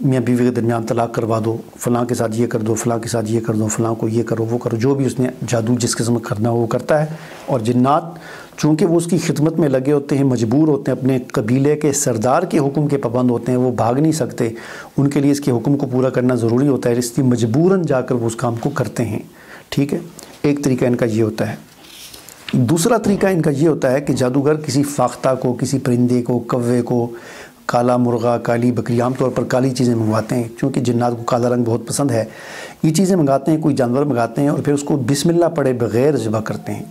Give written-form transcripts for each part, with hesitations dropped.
میاں بیوی کے درمیان طلاق کروا دو، فلاں کے ساتھ یہ کر دو، فلاں کے ساتھ یہ کر دو، فلاں کو یہ کرو وہ کرو، جو بھی اس نے جادو جس قسم کا کرنا ہو وہ کرتا ہے۔ اور جنات چونکہ وہ اس کی خدمت میں لگے ہوتے ہیں، مجبور ہوتے ہیں، اپنے قبیلے کے سردار کے حکم کے پابند ہوتے ہیں، وہ بھاگ نہیں سکتے، ان کے لیے اس کے حکم کو پورا کرنا ضروری ہوتا ہے، اس لیے مجبوراً جا کر وہ اس کام کو کرتے ہیں، ٹھیک ہے۔ ایک طریقہ ان کا یہ ہوتا ہے۔ دوسرا طریقہ ان کا یہ ہوتا ہے کہ جادوگر کسی فاختہ کو، کسی پرندے کو، کوے کو، کالا مرغا، کالی بکری، عام طور پر کالی چیزیں منگواتے ہیں چونکہ جنات کو کالا رنگ بہت پسند ہے، یہ چیزیں منگاتے ہیں، کوئی جانور منگاتے ہیں اور پھر اس کو بسم اللہ پڑھے بغیر ذبح کرتے ہیں،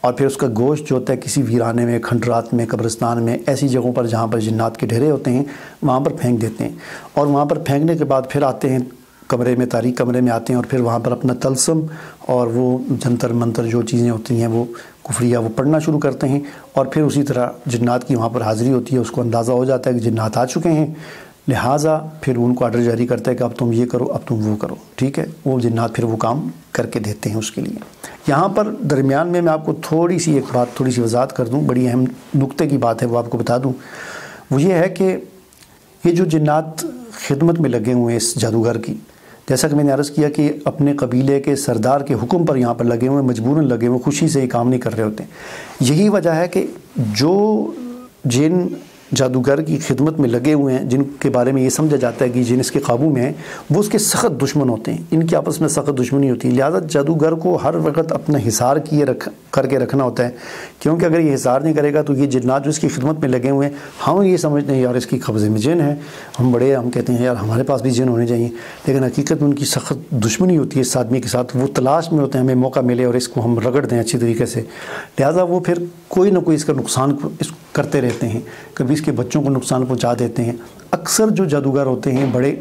اور پھر اس کا گوشت جو ہوتا ہے کسی ویرانے میں، کھنڈرات میں، قبرستان میں، ایسی جگہوں پر جہاں پر جنات کے ڈھیرے ہوتے ہیں وہاں پر پھینک دیتے ہیں، اور وہاں پر پھینکنے کے بعد پھر آتے ہیں کمرے میں، تاریک کمرے میں آتے ہیں، اور پھر وہاں پر اپنا طلسم اور وہ جنتر منتر جو چیزیں ہوتی ہیں وہ کفریہ وہ پڑھنا شروع کرتے ہیں، اور پھر اسی طرح جنات کی وہاں پر حاضری ہوتی ہے، اس کو اندازہ ہو جاتا ہے کہ جنات آ چکے ہیں، لہٰذا پھر ان کو آرڈر جاری کرتا ہے کہ اب تم یہ کرو، اب تم وہ کرو، ٹھیک ہے۔ وہ جنات پھر وہ کام کر کے دیتے ہیں اس کے لیے۔ یہاں پر درمیان میں آپ کو تھوڑی سی ایک بات، تھوڑی سی وضاحت کر دوں، بڑی اہم نقطے کی بات ہے وہ آپ کو بتا دوں، وہ یہ ہے کہ یہ جو جنات خدمت میں لگے ہوئے ہیں اس جادوگر کی، جیسا کہ میں نے عرض کیا کہ اپنے قبیلے کے سردار کے حکم پر یہاں پر لگے ہوئے ہیں، مجبوراً لگے ہوئے، خوشی سے یہ کام نہیں کر رہے ہوتے ہیں۔ یہی وجہ ہے کہ جو جن جادوگر کی خدمت میں لگے ہوئے ہیں، جن کے بارے میں یہ سمجھا جاتا ہے کہ جن اس کے قابو میں ہیں، وہ اس کے سخت دشمن ہوتے ہیں، ان کی آپس میں سخت دشمنی ہوتی ہے، لہٰذا جادوگر کو ہر وقت اپنا حصار کر کے رکھنا ہوتا ہے، کیونکہ اگر یہ حصار نہیں کرے گا تو یہ جنات جو اس کی خدمت میں لگے ہوئے ہیں، ہم یہ سمجھتے ہیں یار اس کی قبضے میں جن ہے، ہم کہتے ہیں یار ہمارے پاس بھی جن ہونے چاہیے، لیکن حقیقت میں ان کی سخت دشمنی ہوتی ہے اس آدمی کے ساتھ، وہ تلاش میں ہوتے ہیں ہمیں موقع ملے اور اس کو ہم رگڑ دیں اچھی طریقے سے، لہٰذا وہ پھر کوئی نہ کوئی اس کا نقصان کرتے رہتے ہیں، کبھی اس کے بچوں کو نقصان پہنچا دیتے ہیں۔ اکثر جو جادوگر ہوتے ہیں بڑے،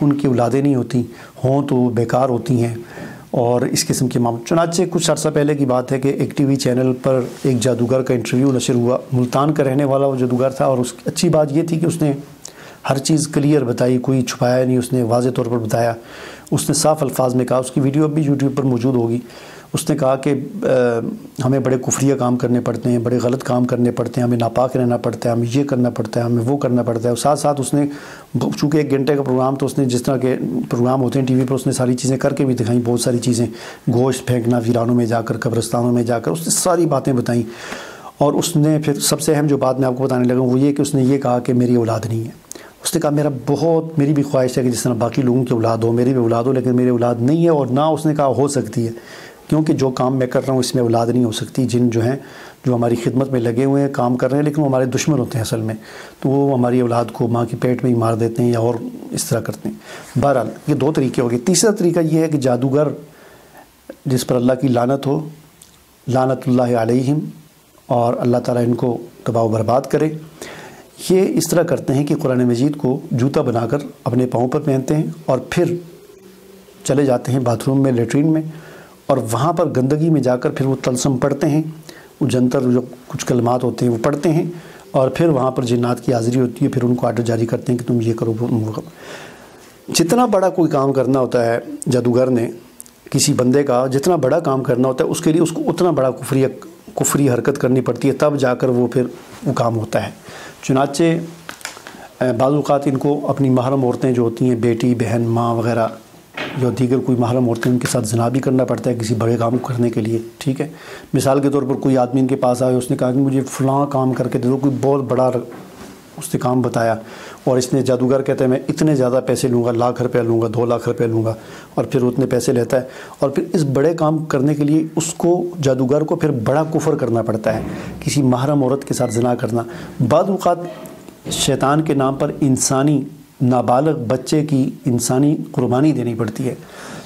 ان کی اولادیں نہیں ہوتی، ہوں تو بیکار ہوتی ہیں، اور اس قسم کے معاملے۔ چنانچہ کچھ عرصہ پہلے کی بات ہے کہ ایک ٹی وی چینل پر ایک جادوگر کا انٹرویو نشر ہوا، ملتان کا رہنے والا وہ جادوگر تھا، اور اس اچھی بات یہ تھی کہ اس نے ہر چیز کلیئر بتائی، کوئی چھپایا نہیں، اس نے واضح طور پر بتایا، اس نے صاف الفاظ میں کہا، اس کی ویڈیو اب بھی یوٹیوب پر موجود ہوگی، اس نے کہا کہ ہمیں بڑے کفریہ کام کرنے پڑتے ہیں، بڑے غلط کام کرنے پڑتے ہیں، ہمیں ناپاک رہنا پڑتا ہے، ہمیں یہ کرنا پڑتا ہے، ہمیں وہ کرنا پڑتا ہے، اور ساتھ ساتھ اس نے چونکہ 1 گھنٹے کا پروگرام، تو اس نے جس طرح کے پروگرام ہوتے ہیں ٹی وی پر، اس نے ساری چیزیں کر کے بھی دکھائیں، بہت ساری چیزیں، گوشت پھینکنا ویرانوں میں جا کر، قبرستانوں میں جا کر، اس نے ساری باتیں بتائیں، اور اس نے پھر سب سے اہم جو بات میں آپ کو بتانے لگا وہ یہ کہ اس نے یہ کہا کہ میری اولاد نہیں ہے۔ اس نے کہا میری بھی خواہش ہے کہ جس طرح باقی لوگوں کی اولاد ہو، میری بھی اولاد ہو، لیکن میری اولاد نہیں ہے، اور نہ اس نے کہا ہو سکتی ہے، کیونکہ جو کام میں کر رہا ہوں اس میں اولاد نہیں ہو سکتی، جن جو ہیں جو ہماری خدمت میں لگے ہوئے ہیں، کام کر رہے ہیں، لیکن وہ ہمارے دشمن ہوتے ہیں اصل میں، تو وہ ہماری اولاد کو ماں کے پیٹ میں ہی مار دیتے ہیں یا اور اس طرح کرتے ہیں۔ بہرحال یہ 2 طریقے ہو گئے۔ تیسرا طریقہ یہ ہے کہ جادوگر جس پر اللہ کی لعنت ہو، لعنت اللہ علیہم، اور اللہ تعالیٰ ان کو تباہ و برباد کرے، یہ اس طرح کرتے ہیں کہ قرآن مجید کو جوتا بنا کر اپنے پاؤں پر پہنتے ہیں، اور پھر چلے جاتے ہیں باتھ روم میں، لیٹرین میں، اور وہاں پر گندگی میں جا کر پھر وہ طلسم پڑھتے ہیں، وہ جنتر جو کچھ کلمات ہوتے ہیں وہ پڑھتے ہیں، اور پھر وہاں پر جنات کی حاضری ہوتی ہے، پھر ان کو آرڈر جاری کرتے ہیں کہ تم یہ کرو وہ کرو۔ جتنا بڑا کوئی کام کرنا ہوتا ہے جادوگر نے، کسی بندے کا جتنا بڑا کام کرنا ہوتا ہے، اس کے لیے اس کو اتنا بڑا کفری حرکت کرنی پڑتی ہے، تب جا کر وہ پھر وہ کام ہوتا ہے۔ چنانچہ بعض اوقات ان کو اپنی محرم عورتیں جو ہوتی ہیں، بیٹی، بہن، ماں وغیرہ، جو دیگر کوئی محرم عورتیں، ان کے ساتھ زنا بھی کرنا پڑتا ہے کسی بڑے کام کرنے کے لیے، ٹھیک ہے۔ مثال کے طور پر کوئی آدمی ان کے پاس آئے، اس نے کہا کہ مجھے فلاں کام کر کے دے دو، کوئی بہت بڑا اس نے کام بتایا، اور اس نے جادوگر کہتا ہے میں اتنے زیادہ پیسے لوں گا، 1 لاکھ روپے لوں گا، 2 لاکھ روپے لوں گا، اور پھر اتنے پیسے لیتا ہے، اور پھر اس بڑے کام کرنے کے لیے اس کو جادوگر کو پھر بڑا کفر کرنا پڑتا ہے، کسی محرم عورت کے ساتھ زنا کرنا۔ بعض اوقات شیطان کے نام پر انسانی نابالغ بچے کی انسانی قربانی دینی پڑتی ہے۔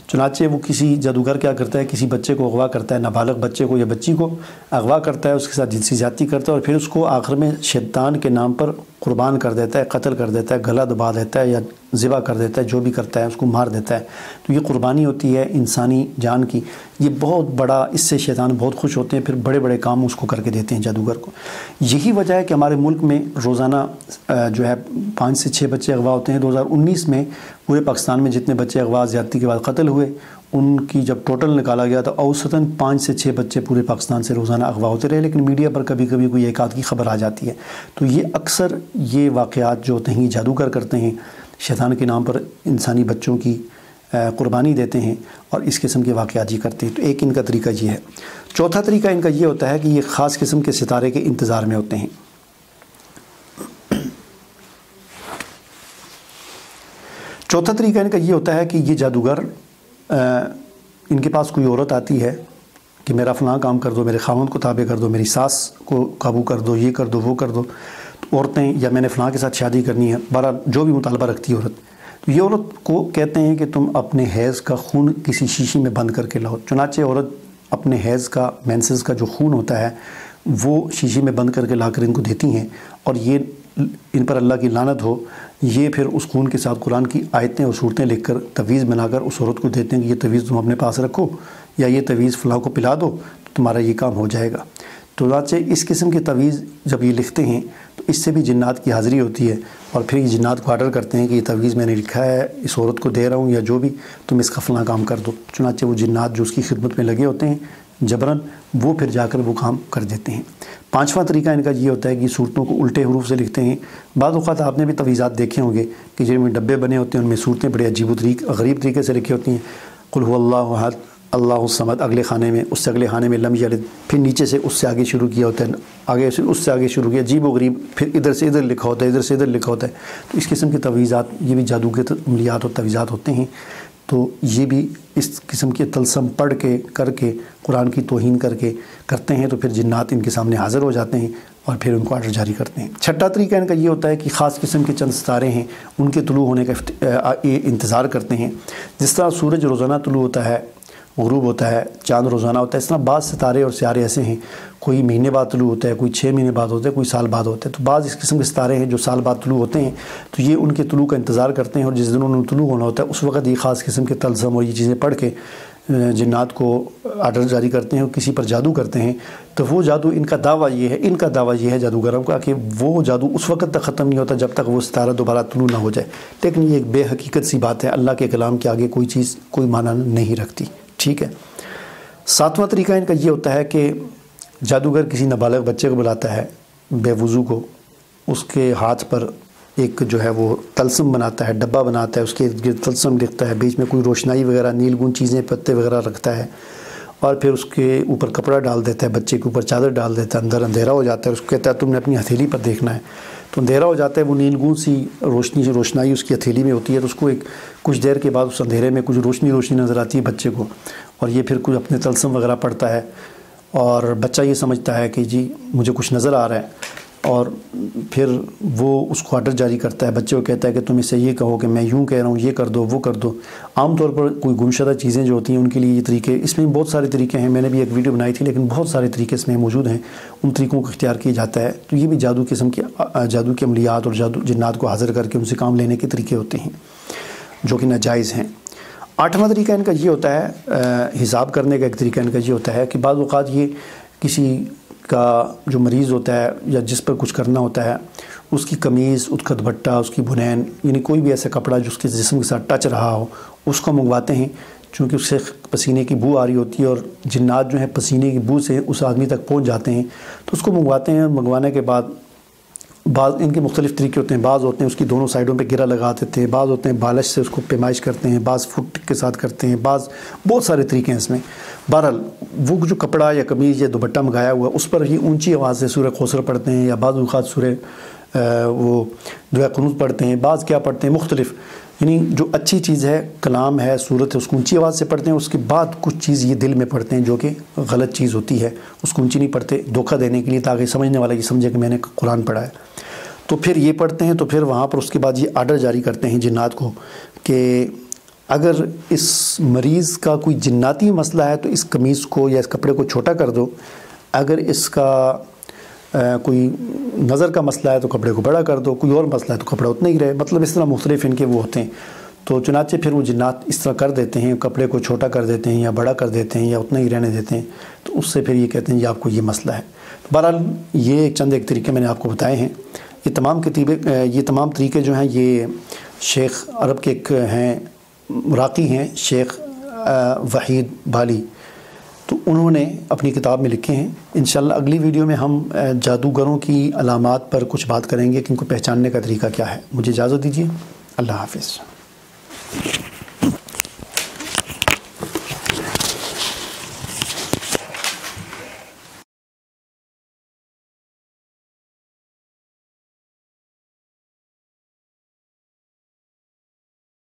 چنانچہ وہ کسی جادوگر کیا کرتا ہے، کسی بچے کو اغوا کرتا ہے، نابالغ بچے کو یا بچی کو اغوا کرتا ہے، اس کے ساتھ جنسی زیادتی کرتا ہے، اور پھر اس کو آخر میں شیطان کے نام پر قربان کر دیتا ہے، قتل کر دیتا ہے، گلا دبا دیتا ہے یا ذبح کر دیتا ہے، جو بھی کرتا ہے اس کو مار دیتا ہے۔ تو یہ قربانی ہوتی ہے انسانی جان کی، یہ بہت بڑا، اس سے شیطان بہت خوش ہوتے ہیں، پھر بڑے بڑے کام اس کو کر کے دیتے ہیں جادوگر کو۔ یہی وجہ ہے کہ ہمارے ملک میں روزانہ جو ہے 5 سے 6 بچے اغوا ہوتے ہیں۔ 2019 میں پورے پاکستان میں جتنے بچے اغوا زیادتی کے بعد قتل ہوئے، ان کی جب ٹوٹل نکالا گیا تو اوسطاً 5 سے 6 بچے پورے پاکستان سے روزانہ اغوا ہوتے رہے، لیکن میڈیا پر کبھی کبھی کوئی ایک آدھ کی خبر آ جاتی ہے۔ تو یہ اکثر یہ واقعات جو ہوتے ہیں جادوگر کرتے ہیں، شیطان کے نام پر انسانی بچوں کی قربانی دیتے ہیں اور اس قسم کے واقعات یہ کرتے ہیں۔ تو ایک ان کا طریقہ یہ ہے۔ چوتھا طریقہ ان کا یہ ہوتا ہے کہ یہ خاص قسم کے ستارے کے انتظار میں ہوتے ہیں۔ چوتھا طریقہ ان کا یہ ہوتا ہے کہ یہ جادوگر ان کے پاس کوئی عورت آتی ہے کہ میرا فلاں کام کر دو، میرے خاوند کو تابع کر دو، میری ساس کو قابو کر دو، یہ کر دو وہ کر دو، تو عورتیں یا میں نے فلاں کے ساتھ شادی کرنی ہے، بہرحال جو بھی مطالبہ رکھتی ہے عورت، تو یہ عورت کو کہتے ہیں کہ تم اپنے حیض کا خون کسی شیشی میں بند کر کے لاؤ۔ چنانچہ عورت اپنے حیض کا مینسز کا جو خون ہوتا ہے وہ شیشی میں بند کر کے لا کر ان کو دیتی ہیں، اور یہ ان پر اللہ کی لعنت ہو، یہ پھر اس خون کے ساتھ قرآن کی آیتیں اور صورتیں لکھ کر تعویذ بنا کر اس عورت کو دیتے ہیں کہ یہ تعویذ تم اپنے پاس رکھو یا یہ تعویذ فلاں کو پلا دو تو تمہارا یہ کام ہو جائے گا۔ تو چنانچہ اس قسم کے تعویذ جب یہ لکھتے ہیں تو اس سے بھی جنات کی حاضری ہوتی ہے، اور پھر یہ جنات کو آرڈر کرتے ہیں کہ یہ تعویذ میں نے لکھا ہے، اس عورت کو دے رہا ہوں یا جو بھی، تم اس کا فلاں کام کر دو۔ چنانچہ وہ جنات جو اس کی خدمت میں لگے ہوتے ہیں جبراً، وہ پھر جا کر وہ کام کر دیتے ہیں۔ پانچواں طریقہ ان کا یہ ہوتا ہے کہ صورتوں کو الٹے حروف سے لکھتے ہیں۔ بعض اوقات آپ نے بھی تعویذات دیکھے ہوں گے کہ جن میں ڈبے بنے ہوتے ہیں، ان میں صورتیں بڑے عجیب و غریب طریقے سے لکھی ہوتی ہیں۔ قل هو اللہ احد اللہ الصمد، اگلے خانے میں، اس سے اگلے خانے میں لم یلد، پھر نیچے سے اس سے آگے شروع کیا ہوتا ہے، آگے سے اس سے آگے شروع کیا، عجیب و غریب، پھر ادھر سے ادھر لکھا ہوتا ہے، ادھر سے ادھر لکھا ہوتا ہے۔ تو اس قسم کے تعویذات یہ بھی جادو کے عملیات اور تعویذات ہوتے ہیں۔ تو یہ بھی اس قسم کے طلسم پڑھ کے کر کے قرآن کی توہین کر کے کرتے ہیں، تو پھر جنات ان کے سامنے حاضر ہو جاتے ہیں اور پھر ان کو آرڈر جاری کرتے ہیں۔ چھٹا طریقہ ان کا یہ ہوتا ہے کہ خاص قسم کے چند ستارے ہیں، ان کے طلوع ہونے کا انتظار کرتے ہیں۔ جس طرح سورج روزانہ طلوع ہوتا ہے، غروب ہوتا ہے، چاند روزانہ ہوتا ہے، اس طرح بعض ستارے اور سیارے ایسے ہیں، کوئی مہینے بعد طلوع ہوتا ہے، کوئی 6 مہینے بعد ہوتا ہے، کوئی سال بعد ہوتا ہے۔ تو بعض اس قسم کے ستارے ہیں جو سال بعد طلوع ہوتے ہیں، تو یہ ان کے طلوع کا انتظار کرتے ہیں، اور جس دن انہوں نے طلوع ہونا ہوتا ہے اس وقت یہ خاص قسم کے طلسم اور یہ چیزیں پڑھ کے جنات کو آرڈر جاری کرتے ہیں اور کسی پر جادو کرتے ہیں۔ تو وہ جادو ان کا دعویٰ یہ ہے جادوگروں کا کہ وہ جادو اس وقت تک ختم نہیں ہوتا جب تک وہ ستارہ دوبارہ طلوع نہ ہو جائے، لیکن یہ ایک بے حقیقت سی بات ہے، اللہ کے کلام کے آگے کوئی چیز کوئی معنی نہیں رکھتی، ٹھیک ہے۔ ساتواں طریقہ ان کا یہ ہوتا ہے کہ جادوگر کسی نابالغ بچے کو بلاتا ہے بے وضو کو، اس کے ہاتھ پر ایک جو ہے وہ طلسم بناتا ہے، ڈبہ بناتا ہے، اس کے ارد گرد طلسم لکھتا ہے، بیچ میں کوئی روشنائی وغیرہ نیل گون چیزیں پتے وغیرہ رکھتا ہے، اور پھر اس کے اوپر کپڑا ڈال دیتا ہے، بچے کے اوپر چادر ڈال دیتا ہے، اندر اندھیرا ہو جاتا ہے، اس کو کہتا ہے تم نے اپنی ہتھیلی پر دیکھنا ہے، تو اندھیرا ہو جاتا ہے، وہ نیل گون سی روشنائی اس کی ہتھیلی میں ہوتی ہے، تو اس کو کچھ دیر کے بعد اس اندھیرے میں کچھ روشنی نظر آتی ہے بچے کو، اور یہ پھر کچھ اپنے طلسم وغیرہ پڑھتا ہے، اور بچہ یہ سمجھتا ہے کہ جی مجھے کچھ نظر آ رہا ہے، اور پھر وہ اس کو آرڈر جاری کرتا ہے، بچے کو کہتا ہے کہ تم اس سے یہ کہو کہ میں یوں کہہ رہا ہوں، یہ کر دو وہ کر دو۔ عام طور پر کوئی گمشدہ چیزیں جو ہوتی ہیں ان کے لیے یہ طریقے، اس میں بہت سارے طریقے ہیں، میں نے بھی ایک ویڈیو بنائی تھی، لیکن بہت سارے طریقے اس میں موجود ہیں، ان طریقوں کو اختیار کیا جاتا ہے۔ تو یہ بھی جادو کے عملیات اور جنات کو حاضر کر کے ان سے کام لینے کے طریقے ہوتے ہیں جو کہ ناجائز ہیں۔ آٹھواں طریقہ ان کا یہ ہوتا ہے، حساب کرنے کا ایک طریقہ ان کا یہ ہوتا ہے کہ بعض اوقات یہ کسی کا جو مریض ہوتا ہے یا جس پر کچھ کرنا ہوتا ہے، اس کی قمیض، اس کا دوپٹہ، اس کی بنین، یعنی کوئی بھی ایسا کپڑا جو اس کے جسم کے ساتھ ٹچ رہا ہو، اس کو منگواتے ہیں، چونکہ اس سے پسینے کی بو آ رہی ہوتی ہے اور جنات جو ہیں پسینے کی بو سے اس آدمی تک پہنچ جاتے ہیں، تو اس کو منگواتے ہیں۔ منگوانے کے بعد بعض ان کے مختلف طریقے ہوتے ہیں، بعض ہوتے ہیں اس کی دونوں سائڈوں پہ گرہ لگا دیتے ہیں، بعض ہوتے ہیں بالش سے اس کو پیمائش کرتے ہیں، بعض فٹ کے ساتھ کرتے ہیں، بعض بہت سارے طریقے ہیں اس میں۔ بہرحال وہ جو کپڑا یا قمیض یا دوپٹہ منگایا ہوا اس پر ہی اونچی آواز سے سورہ کوثر پڑھتے ہیں، یا بعض اوقات سورہ وہ دعا قنوت پڑھتے ہیں، بعض کیا پڑھتے ہیں مختلف، یعنی جو اچھی چیز ہے، کلام ہے، سورت ہے، اس کو اونچی آواز سے پڑھتے ہیں، اس کے بعد کچھ چیز یہ دل میں پڑھتے ہیں جو کہ غلط چیز ہوتی ہے، اس کو اونچی نہیں پڑھتے دھوکہ دینے کے لیے، تاکہ سمجھنے والا یہ سمجھے کہ میں نے قرآن پڑھا ہے۔ تو پھر یہ پڑھتے ہیں، تو پھر وہاں پر اس کے بعد یہ آرڈر جاری کرتے ہیں جنات کو کہ اگر اس مریض کا کوئی جناتی مسئلہ ہے تو اس قمیض کو یا اس کپڑے کو چھوٹا کر دو، اگر اس کا کوئی نظر کا مسئلہ ہے تو کپڑے کو بڑا کر دو، کوئی اور مسئلہ ہے تو کپڑا اتنا ہی رہے، مطلب اس طرح مختلف ان کے وہ ہوتے ہیں۔ تو چنانچہ پھر وہ جنات اس طرح کر دیتے ہیں، کپڑے کو چھوٹا کر دیتے ہیں یا بڑا کر دیتے ہیں یا اتنا ہی رہنے دیتے ہیں، تو اس سے پھر یہ کہتے ہیں یہ آپ کو یہ مسئلہ ہے۔ بہرحال یہ چند ایک طریقے میں نے آپ کو بتائے ہیں۔ یہ تمام طریقے جو ہیں یہ شیخ عرب کے ایک ہیں، راقی ہیں، شیخ وحید بالی، تو انہوں نے اپنی کتاب میں لکھے ہیں۔ انشاءاللہ اگلی ویڈیو میں ہم جادوگروں کی علامات پر کچھ بات کریں گے کہ ان کو پہچاننے کا طریقہ کیا ہے۔ مجھے اجازت دیجیے، اللہ حافظ.